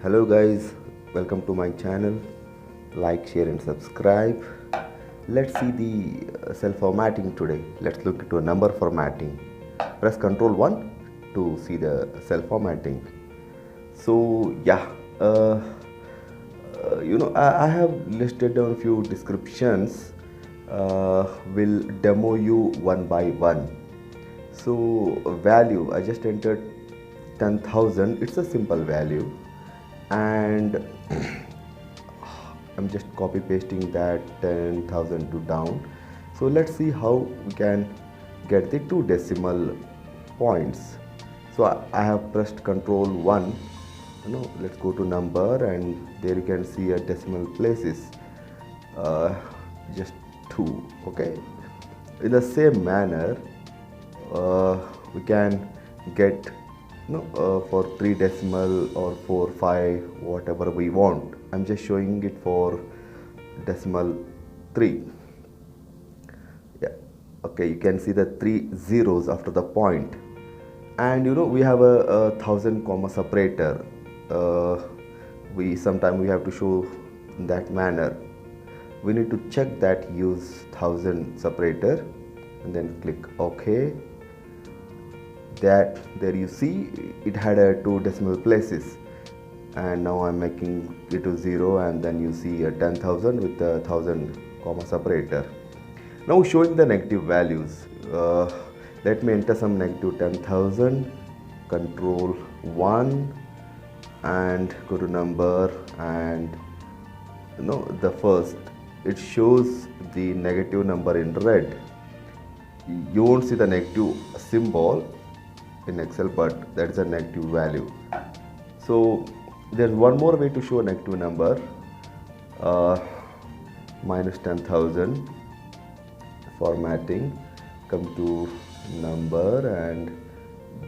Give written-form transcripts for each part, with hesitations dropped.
Hello guys, welcome to my channel. Like, share and subscribe. Let's see the cell formatting today. Let's look into a number formatting. Press Ctrl 1 to see the cell formatting. So yeah, I have listed down a few descriptions. Will demo you one by one. So value, I just entered 10,000. It's a simple value, and I'm just copy pasting that 10,000 to down. So let's see how we can get the two decimal points. So I have pressed Ctrl 1. Let's go to number, and there you can see a decimal places. Just 2. Okay. In the same manner, we can get for 3 decimal or 4 5 whatever we want. I'm just showing it for decimal 3. Yeah, okay, you can see the 3 zeros after the point. And we have a 1000 comma separator. We sometimes we have to show in that manner. We need to check that use 1000 separator and then click OK. That there you see it had a 2 decimal places, and now I'm making it to 0, and then you see a 10,000 with the 1000 comma separator. Now showing the negative values. Let me enter some negative 10,000. Control 1 and go to number, and the first, it shows the negative number in red. You won't see the negative symbol in Excel, but that's a negative value. So there's one more way to show a negative number. Minus 10,000, formatting, come to number and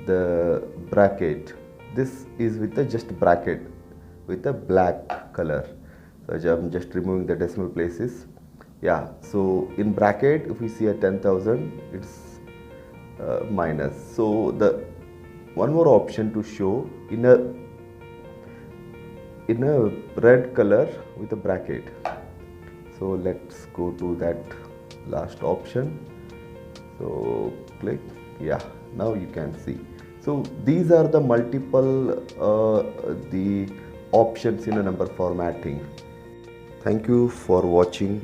the bracket. This is with the just bracket with a black color. So I'm just removing the decimal places. Yeah, so in bracket, if we see a 10,000, it's minus. So the one more option to show in a red color with a bracket. So let's go to that last option. So click. Yeah, now you can see. So these are the multiple the options in a number formatting. Thank you for watching.